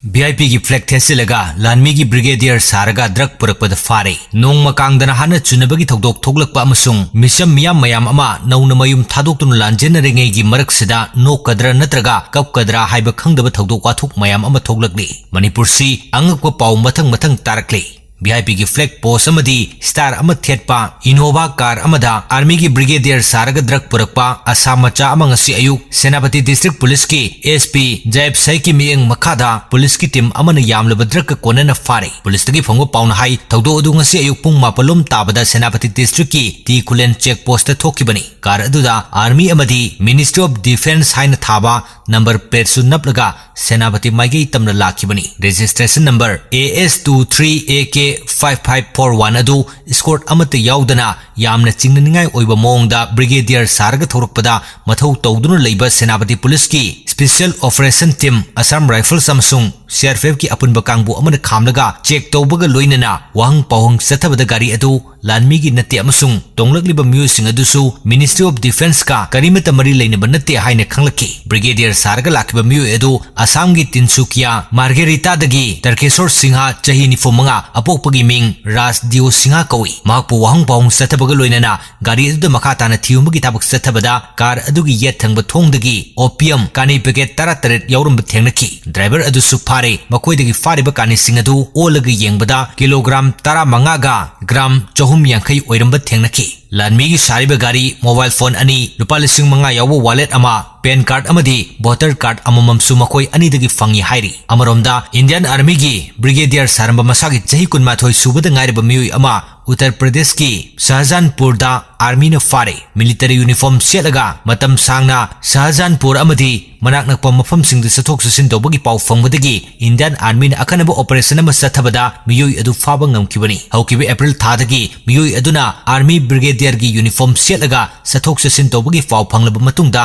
VIP की flag thetchilaga लानमी की brigadier saraga drug पुरकपद फारे नोंग मकांगदना हाना चुनबगी थौदोक थोगलकपा अमसुंग मिसम मियाम मयाम अमा नौना मयुम थादोक्तुन लांजेनरेंगेगी मरकसिदा नोकदरा नत्रगा कपकदरा हाइबा खंगदबा थौदोक वाथुक मयाम अमा थोगलकली मणिपुरसी अंगकपा पाउ मथंग मथंग तारकली VIP की फ्लैग पोस्ट अमदी स्टार अमा थेटपा इनोवा कार अमदा आर्मी की ब्रिगेडियर saraga ड्रग पुरकपा आसाम मचा अमा ngasi अयुक सेनापति डिस्ट्रिक्ट पुलिस की SP जयब साई की मियंग मखादा पुलिस की टीम अमन यामलब ड्रग कोनना फारे पुलिस तगी फंगो पाउन हाई थौदो अदु ngasi अयुक पुंग मापलुम ताबदा सेनापति डिस्ट्रिक्ट की टी कुलेन चेक पोस्ट थोकिबनी कार अदुदा आर्मी अमदी मिनिस्ट्री ऑफ डिफेंस हाइन थाबा नंबर पेरसु नपलगा सेनापति माइगे तमना लाखिबनी रजिस्ट्रेशन नंबर AS23AK 5541 अदु स्कोर्ट अमत याउदना यामना चिंगनिंगाई ओइबा मोंगदा ब्रिगेडियर saraga थोरकपदा मथौ तौदुना लेबा सेनापति पुलिस की special operation team Assam rifles अमसुंग CRPF की अपुनबा कांगबु अमन खामलगा चेक तौबगा लोइनना वाहंग पावंग सथबदा गाड़ी अदु लानमी की नत्ते अमसुंग तोंगलकलिबा म्यूसिंग अदुसु मिनिस्ट्री ऑफ डिफेंस का करीमत मरी लेनबा नत्ते हाइने खंगलकी ब्रिगेडियर saraga लाखिबा म्यू अदु असम की तिनसुकिया मार्गेरिटा दगी तरकेश्वर सिंहा चही निफुमंगा अपोकपगी मिंग राज दियो सिंहा कवि माकपु वाहंग पावंग सथबगा लोइनना गाड़ी अदु मखाताना थियुमगी ताबक सथबदा कार अदुगी येत थंगबा थोंगदगी ओपियम कानी पैकेट 13 यावरम थेंगनकी ड्राइवर अदुसु फारे मकोइदगी फारिबा कानी सिंग अदु ओलगी येंगबदा किलोग्राम 15 गा ग्राम 450 ओइरंबा थेंगनकी लानमी की सारिबा गाड़ी मोबाइल फोन अनि लुपा 5,000 यावो वॉलेट अमा पेन कार्ड अमदी वोटर कार्ड अमममसु मकोई अनिदगी फंगी हाइरी अमरोमदा इंडियन आर्मी की ब्रिगेडियर सारंबा मसागी चही कुनमाथोई सुबदा ngaireba मियुई अमा उत्तर प्रदेश की शाहजहानपुर दा आर्मी न फारे मिलिटरी यूनिफॉर्म सेलगा मतम सांगना शाहजहानपुर अमदी मनाक नकपा मफम सिंग सथोक ससिन तौबगी पाउ फंगबदगी इंडियन आर्मी न अखनबो ऑपरेशन अमा सथबदा मियुई अदु फाबा ngamkibani हौकिबे अप्रैल थादगी मियुई अदुना आर्मी ब्रिगेडियर की यूनिफॉर्म सेलगा सथोक ससिन तौबगी पाउ फंगलब मतुंगदा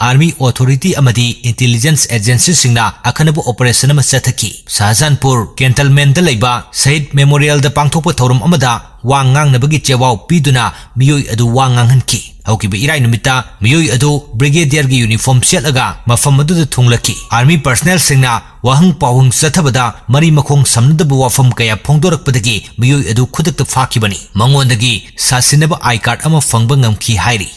आर्मी ऑथोरिटी अमदी इंटेलिजेंस एजेंसी सिंगना अखनबो ऑपरेशन अमा सथकी शाहजहानपुर कैंटलमेंट दा लेबा शहीद मेमोरियल दा पांगथोकपा थौरम अमदा वांगांग नबगी चेवाव पीदुना मियोई अदु वांगांग हनकी हौकिबे इराई नुमिता मियोई अदु ब्रिगेडियर की यूनिफॉर्म सेलगा मफम अदु थुंगलकी आर्मी पर्सनल सिंगना वाहंग पावंग सथबदा मरी मखोंग समनदबु वाफम कया फोंदोरकपदगी मियोई अदु खुदक फाखिबनी मंगोंदगी सासिनबा आई कार्ड अमा फंगबा ngamki हाइरी।